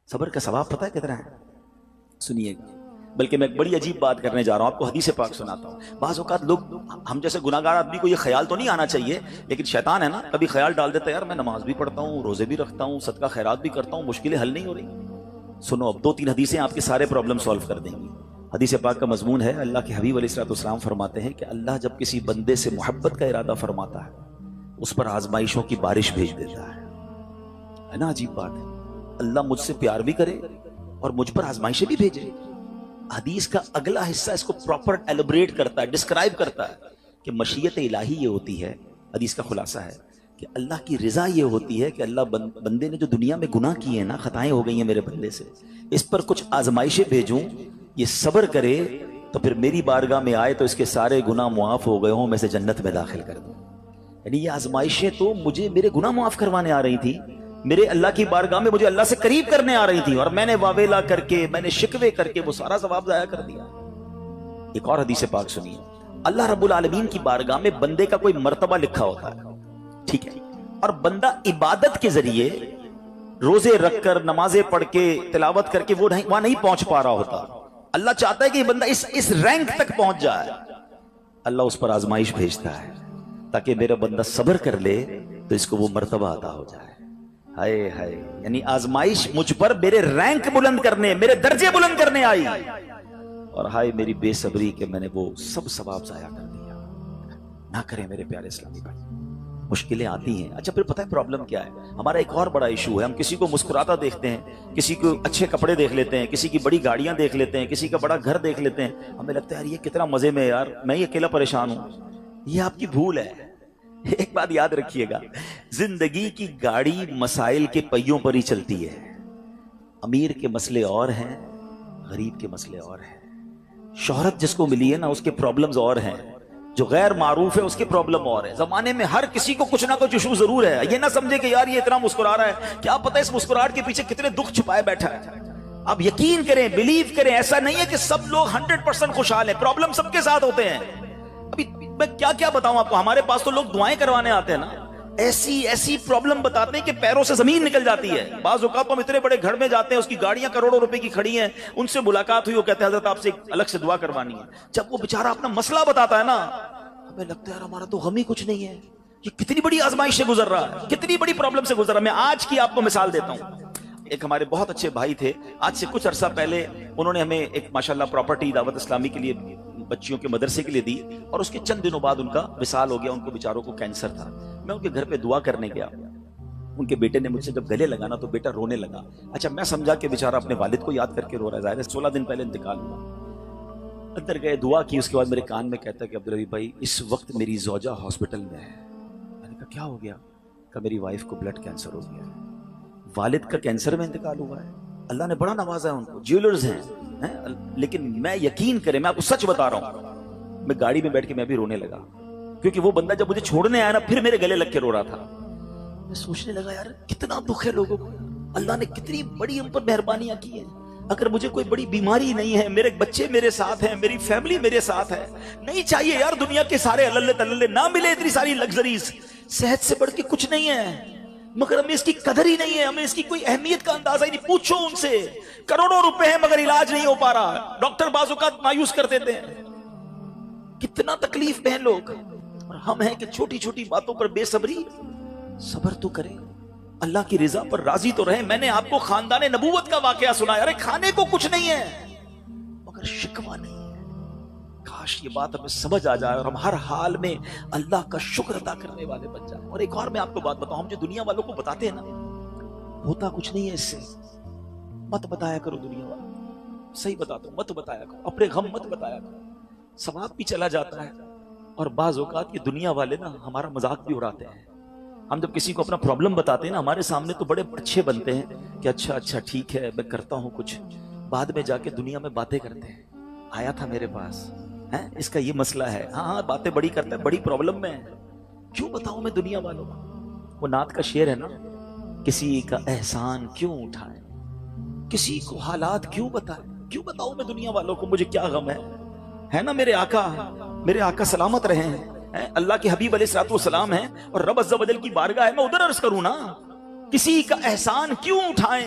صبر کا ثواب پتہ ہے کتنا ہے؟ سنیے، بلکہ میں ایک بڑی عجیب بات کرنے جا رہا ہوں، آپ کو حدیث پاک سناتا ہوں۔ بعض اوقات لوگ، ہم جیسے گناہگار آدمی کو یہ خیال تو نہیں آنا چاہیے، لیکن شیطان ہے نا، کبھی خیال ڈال دیتا ہے یار میں نماز بھی پڑھتا ہوں، روزے بھی رکھتا ہوں، صدقہ خیرات بھی کرتا ہوں، مشکلیں حل نہیں ہو رہی۔ سنو، اب 2-3 حدیثیں آپ کے سارے پرابلم سولو کر دیں گی۔ حدیث پاک کا مضمون ہے، اللہ کے حبیب علیہ الصلوۃ والسلام فرماتے ہیں کہ اللہ جب کسی بندے سے محبت کا ارادہ فرماتا ہے، اس پر آزمائشوں کی بارش بھیج دیتا ہے نا؟ عجیب بات ہے، اللہ مجھ سے پیار بھی کرے اور مجھ پر آزمائشیں بھی بھیجے۔ حدیث کا اگلا حصہ اس کو پراپر ایلیبریٹ کرتا ہے، ڈسکرائب کرتا ہے کہ مشیت الہی یہ ہوتی ہے، حدیث کا خلاصہ ہے کہ اللہ کی رضا یہ ہوتی ہے کہ اللہ بندے نے جو دنیا میں گناہ کیے ہیں نا، خطائیں ہو گئی ہیں میرے بندے سے، اس پر کچھ آزمائشیں بھیجوں، یہ صبر کرے تو پھر میری بارگاہ میں آئے تو اس کے سارے گناہ معاف ہو گئے ہوں، میں سے جنت میں داخل کر دوں۔ یعنی یہ آزمائشیں تو مجھے میرے گناہ معاف کروانے آ رہی تھی، میرے اللہ کی بارگاہ میں مجھے اللہ سے قریب کرنے آ رہی تھی، اور میں نے واویلا کر کے، میں نے شکوے کر کے وہ سارا ثواب ضائع کر دیا۔ ایک اور حدیث پاک سنیے، اللہ رب العالمین کی بارگاہ میں بندے کا کوئی مرتبہ لکھا ہوتا ہے، ٹھیک ہے، اور بندہ عبادت کے ذریعے روزے رکھ کر، نمازیں پڑھ کے، تلاوت کر کے وہ وہاں نہیں پہنچ پا رہا ہوتا۔ اللہ چاہتا ہے کہ یہ بندہ اس رینک تک پہنچ جائے، اللہ اس پر آزمائش بھیجتا ہے تاکہ میرا بندہ صبر کر لے تو اس کو وہ مرتبہ عطا ہو جائے۔ ہائے ہائے، یعنی آزمائش مجھ پر میرے رینک بلند کرنے، میرے درجے بلند کرنے آئی، اور ہائے میری بے صبری کہ میں نے وہ سب ثواب ضائع کر دیا۔ نہ کریں میرے پیارے اسلامی بھائی، مشکلیں آتی ہیں۔ اچھا پھر پتہ ہے پرابلم کیا ہے؟ ہمارا ایک اور بڑا ایشو ہے، ہم کسی کو مسکراتا دیکھتے ہیں، کسی کو اچھے کپڑے دیکھ لیتے ہیں، کسی کی بڑی گاڑیاں دیکھ لیتے ہیں، کسی کا بڑا گھر دیکھ لیتے ہیں، ہمیں لگتا ہے یار یہ کتنا مزے میں ہے، یار میں ہی اکیلا پریشان ہوں۔ یہ آپ کی بھول ہے۔ ایک بات یاد رکھیے گا، زندگی کی گاڑی مسائل کے پہیوں پر ہی چلتی ہے۔ امیر کے مسئلے اور ہیں، غریب کے مسئلے اور ہیں۔ شہرت جس کو ملی ہے نا، اس کے پرابلمز اور ہیں، جو غیر معروف ہے اس کے پرابلم اور ہے۔ زمانے میں ہر کسی کو کچھ نہ کچھ ایشو ضرور ہے۔ یہ نہ سمجھے کہ یار یہ اتنا مسکرا رہا ہے، کیا پتہ اس مسکراہٹ کے پیچھے کتنے دکھ چھپائے بیٹھا ہے۔ آپ یقین کریں، بلیو کریں، ایسا نہیں ہے کہ سب لوگ 100% خوشحال ہیں، پرابلم سب کے ساتھ ہوتے ہیں۔ ابھی میں کیا بتاؤں آپ کو، ہمارے پاس تو لوگ دعائیں کروانے آتے ہیں نا، ایسی پرابلم بتاتے ہیں کہ پیروں سے زمین نکل جاتی ہے۔ بعض اوقات ہم اتنے بڑے گھر میں جاتے ہیں، اس کی گاڑیاں کروڑوں روپے کی کھڑی ہیں، ان سے ملاقات ہوئی، وہ کہتے ہیں حضرت آپ سے الگ سے دعا کروانی ہے۔ جب وہ بیچارہ اپنا مسئلہ بتاتا ہے نا، ہمیں لگتا ہے یار ہمارا تو غم ہی کچھ نہیں ہے، یہ کتنی بڑی آزمائش سے گزر رہا ہے، کتنی بڑی پرابلم سے گزر رہا ہے۔ میں آج کی آپ کو مثال دیتا ہوں۔ ایک ہمارے بہت اچھے بھائی تھے، آج سے کچھ عرصہ پہلے انہوں نے ہمیں ایک ماشاءاللہ پراپرٹی دعوت اسلامی کے لیے، بچیوں کے مدرسے کے لیے دی، اور اس کے چند دنوں بعد ان کا وصال ہو گیا۔ ان کو بیچاروں کو کینسر تھا۔ میں ان کے گھر پہ دعا کرنے گیا، ان کے بیٹے نے مجھ سے جب گلے لگانا تو بیٹا رونے لگا۔ اچھا میں سمجھا کہ بیچارہ اپنے والد کو یاد کر کے رو رہا ہے، ظاہر ہے 16 دن پہلے انتقال ہوا۔ اندر گئے، دعا کی، اس کے بعد میرے کان میں کہتا ہے کہ عبدالحبیب بھائی اس وقت میری زوجہ ہاسپٹل میں ہے۔ میں نے کہا کیا ہو گیا؟ کہ میری وائف کو بلڈ کینسر ہو گیا ہے۔ والد کا کینسر میں انتقال ہوا ہے، اللہ نے بڑا نوازا ہے ان کو، جیولرز ہیں، لیکن میں یقین کریں، میں آپ کو سچ بتا رہا ہوں، میں گاڑی میں بیٹھ کے میں بھی رونے لگا، کیونکہ وہ بندہ جب مجھے چھوڑنے آیا نا، پھر میرے گلے لگ کے رو رہا تھا۔ میں سوچنے لگا یار کتنا دکھ ہے لوگوں کو، اللہ نے کتنی بڑی ہم پر مہربانیاں کی ہیں۔ اگر مجھے کوئی بڑی بیماری نہیں ہے، میرے بچے میرے ساتھ ہیں، میری فیملی میرے ساتھ ہے، نہیں چاہیے یار دنیا کے سارے اللہ تللے، نہ ملے اتنی ساری لگژریز، صحت سے بڑھ کے کچھ نہیں ہے، مگر ہمیں اس کی قدر ہی نہیں ہے، ہمیں اس کی کوئی اہمیت کا اندازہ ہی نہیں۔ پوچھو ان سے، کروڑوں روپے ہیں مگر علاج نہیں ہو پا رہا، ڈاکٹر بعض اوقات مایوس کر دیتے ہیں۔ کتنا تکلیف میں ہیں لوگ، اور ہم ہیں کہ چھوٹی چھوٹی باتوں پر بے صبری۔ صبر تو کریں، اللہ کی رضا پر راضی تو رہیں۔ میں نے آپ کو خاندان نبوت کا واقعہ سنایا، ارے کھانے کو کچھ نہیں ہے مگر شکوہ نہیں ہے۔ کاش یہ بات ہمیں سمجھ آ جائے اور ہم ہر حال میں اللہ کا شکر ادا کرنے والے بن جائیں۔ اور ایک اور میں آپ کو بات بتاؤں، ہم جو دنیا والوں کو بتاتے ہیں نا، ہوتا کچھ نہیں ہے اس سے۔ مت بتایا کرو دنیا والوں، صحیح بتاتا ہوں، مت بتایا کرو، اپنے غم مت بتایا کرو، ثواب بھی چلا جاتا ہے۔ اور بعض اوقات یہ دنیا والے نا ہمارا مذاق بھی اڑاتے ہیں۔ ہم جب کسی کو اپنا پرابلم بتاتے ہیں نا، ہمارے سامنے تو بڑے اچھے بنتے ہیں کہ اچھا ٹھیک ہے میں کرتا ہوں کچھ، بعد میں جا کے دنیا میں باتیں کرتے ہیں، آیا تھا میرے پاس، اس کا یہ مسئلہ ہے، ہاں باتیں بڑی کرتا ہے، بڑی پرابلم میں ہے۔ کیوں بتاؤں میں دنیا والوں کو؟ وہ نعت کا شعر ہے نا، کسی کا احسان کیوں اٹھائیں، کسی کو حالات کیوں بتائیں، کیوں بتاؤں میں دنیا والوں کو مجھے کیا غم ہے نا؟ میرے آقا سلامت رہے ہیں، اللہ کے حبیب علیہ الصلوۃ والسلام ہیں، اور رب عز و جل کی بارگاہ ہے، میں ادھر عرض کروں نا، کسی کا احسان کیوں اٹھائیں،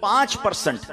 5%।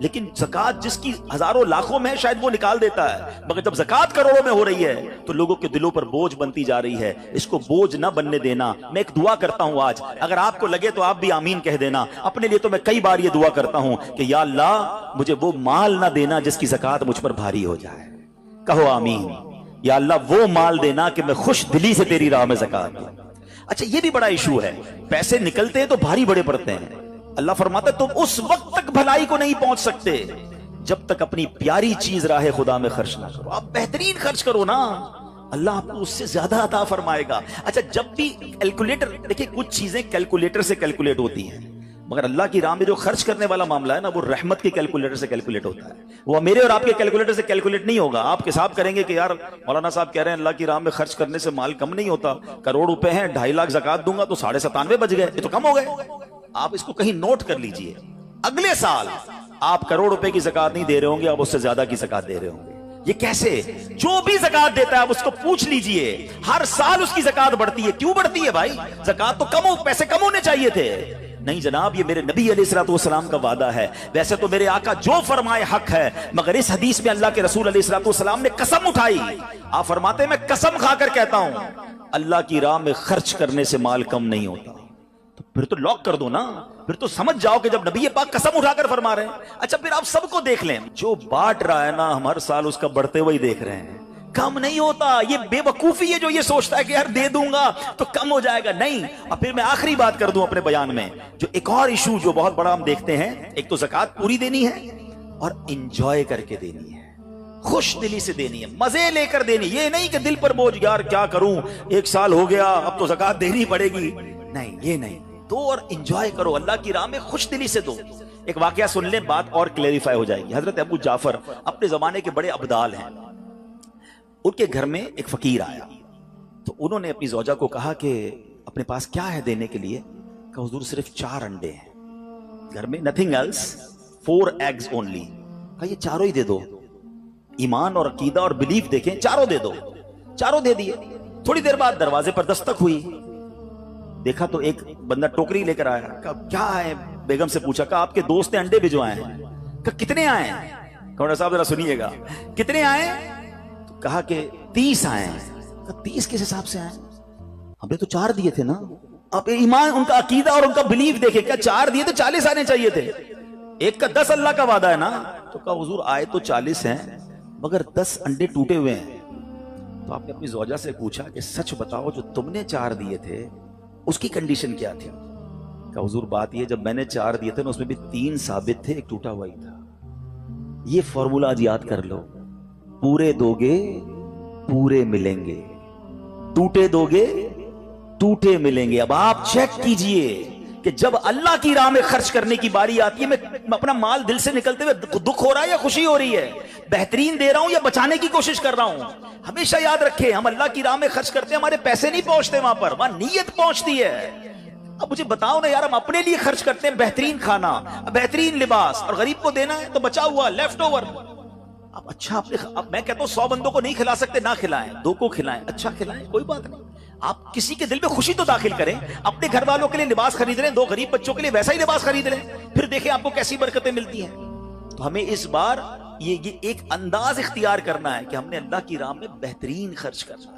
لیکن زکات جس کی ہزاروں لاکھوں میں ہے شاید وہ نکال دیتا ہے، مگر جب زکات کروڑوں میں ہو رہی ہے تو لوگوں کے دلوں پر بوجھ بنتی جا رہی ہے. اس کو بوجھ نہ بننے دینا. میں ایک دعا کرتا ہوں آج، اگر آپ کو لگے تو آپ بھی آمین کہہ دینا. اپنے لیے تو میں کئی بار یہ دعا کرتا ہوں کہ یا اللہ مجھے وہ مال نہ دینا جس کی زکات مجھ پر بھاری ہو جائے. کہو آمین. یا اللہ وہ مال دینا کہ میں خوش دلی سے تیری راہ میں زکات دوں. اچھا یہ بھی بڑا ایشو ہے، پیسے نکلتے ہیں تو بھاری بڑے پڑتے ہیں. اللہ فرماتا ہے تم اس وقت تک بھلائی کو نہیں پہنچ سکتے جب تک اپنی پیاری چیز راہ خدا میں خرچ نہ کرو. آپ بہترین خرچ کرو نا، اللہ آپ کو اس سے زیادہ عطا فرمائے گا. اچھا جب بھی کیلکولیٹر، دیکھیں کچھ چیزیں کیلکولیٹر سے کیلکولیٹ ہوتی ہیں، مگر اللہ کی راہ میں جو خرچ کرنے والا معاملہ ہے نا وہ رحمت کے کیلکولیٹر سے کیلکولیٹ ہوتا ہے. وہ میرے اور آپ کے کیلکولیٹر سے کیلکولیٹ نہیں ہوگا. آپ حساب کریں گے کہ یار مولانا صاحب کہہ رہے ہیں اللہ کی راہ میں خرچ کرنے سے مال کم نہیں ہوتا، کروڑ روپے ہیں 2.5 لاکھ زکات دوں گا تو 97.5 بچ گئے، یہ تو کم ہو گئے. آپ اس کو کہیں نوٹ کر لیجئے، اگلے سال آپ کروڑ روپے کی زکات نہیں دے رہے ہوں گے، آپ اس سے زیادہ کی زکات دے رہے ہوں گے. یہ کیسے؟ جو بھی زکات دیتا ہے آپ اس کو پوچھ لیجئے، ہر سال اس کی زکات بڑھتی ہے. کیوں بڑھتی ہے بھائی؟ زکات تو کم ہو، پیسے کم ہونے چاہیے تھے. نہیں جناب، یہ میرے نبی علیہ الصلوۃ والسلام کا وعدہ ہے. ویسے تو میرے آقا جو فرمائے حق ہے، مگر اس حدیث میں اللہ کے رسول علیہ الصلوۃ والسلام نے قسم اٹھائی. آپ فرماتے ہیں میں قسم کھا کر کہتا ہوں اللہ کی راہ میں خرچ کرنے سے مال کم نہیں ہوتا. تو پھر تو لاک کر دو نا، پھر تو سمجھ جاؤ کہ جب نبی پاک قسم اٹھا کر فرما رہے ہیں. اچھا پھر آپ سب کو دیکھ لیں، جو بانٹ رہا ہے نا ہم ہر سال اس کا بڑھتے ہوئے دیکھ رہے ہیں. کم نہیں ہوتا. یہ بے وقوفی ہے جو یہ سوچتا ہے کہ یار دے دوں گا تو کم ہو جائے گا. نہیں. اب پھر میں آخری بات کر دوں اپنے بیان میں، جو ایک اور ایشو جو بہت بڑا ہم دیکھتے ہیں، ایک تو زکات پوری دینی ہے اور انجوائے کر کے دینی ہے، خوش دلی سے دینی ہے، مزے لے کر دینی. یہ نہیں کہ دل پر بوجھ، یار کیا کروں 1 سال ہو گیا اب تو زکات دینی پڑے گی. نہیں، یہ نہیں. دو اور انجوائے کرو، اللہ کی راہ میں خوش دلی سے دو. ایک واقعہ سن لیں، بات اور کلیریفائی ہو جائے گی. حضرت ابو جعفر اپنے زمانے کے بڑے ابدال ہیں. ان کے گھر میں ایک فقیر آیا تو انہوں نے اپنی زوجہ کو کہا کہ اپنے پاس کیا ہے دینے کے لیے؟ کہ حضور صرف 4 انڈے ہیں گھر میں، nothing else, 4 eggs only. کہا یہ چاروں ہی دے دو. ایمان اور عقیدہ اور بلیف دیکھیں، چاروں دے دو. چاروں دے دیے. تھوڑی دیر بعد دروازے پر دستک ہوئی، دیکھا تو ایک بندہ ٹوکری لے کر آیا. کہا کیا ہے؟ بیگم سے پوچھا. کہا آپ کے دوست نے انڈے بھجوائے ہیں. کہا کتنے آئے ہیں؟ کہا صاحب ذرا سنیے گا، کتنے آئے؟ کہا کہ 30 آئے ہیں. 30 کس حساب سے آئے؟ ہم نے تو 4 دیے تھے نا. اب ایمان، ان کا عقیدہ اور ان کا بلیف دیکھے. کیا 4 دیے تو 40 آنے چاہیے تھے؟ ایک کا 10 اللہ کا وعدہ ہے نا. تو کہا حضور آئے تو 40 ہیں مگر 10 انڈے ٹوٹے ہوئے ہیں. تو آپ نے اپنی زوجہ سے پوچھا کہ سچ بتاؤ جو تم نے 4 دیے تھے اس کی کنڈیشن کیا تھی؟ کہا حضور بات یہ جب میں نے 4 دیے تھے نا اس میں بھی 3 ثابت تھے، ایک ٹوٹا ہوا ہی تھا. یہ فارمولا آج یاد کر لو. پورے دو گے پورے ملیں گے، ٹوٹے دو گے ٹوٹے ملیں گے. اب آپ چیک کیجئے کہ جب اللہ کی راہ میں خرچ کرنے کی باری آتی ہے، میں اپنا مال دل سے نکلتے ہوئے دکھ ہو رہا ہے یا خوشی ہو رہی ہے؟ بہترین دے رہا ہوں یا بچانے کی کوشش کر رہا ہوں؟ ہمیشہ یاد رکھیں ہم اللہ کی راہ میں خرچ کرتے ہیں، ہمارے پیسے نہیں پہنچتے وہاں پر، وہاں نیت پہنچتی ہے. اب مجھے بتاؤ نا یار، ہم اپنے لیے خرچ کرتے ہیں بہترین کھانا، بہترین لباس، اور غریب کو دینا ہے تو بچا ہوا لیفٹ اوور. اب اچھا اب میں کہتا ہوں 100 بندوں کو نہیں کھلا سکتے، نہ کھلائیں، 2 کو کھلائیں، اچھا کھلائیں، کوئی بات نہیں. آپ کسی کے دل میں خوشی تو داخل کریں. اپنے گھر والوں کے لیے لباس خرید لیں، 2 غریب بچوں کے لیے ویسا ہی لباس خرید لیں، پھر دیکھیں آپ کو کیسی برکتیں ملتی ہیں. تو ہمیں اس بار یہ ایک انداز اختیار کرنا ہے کہ ہم نے اللہ کی راہ میں بہترین خرچ کرنا ہے.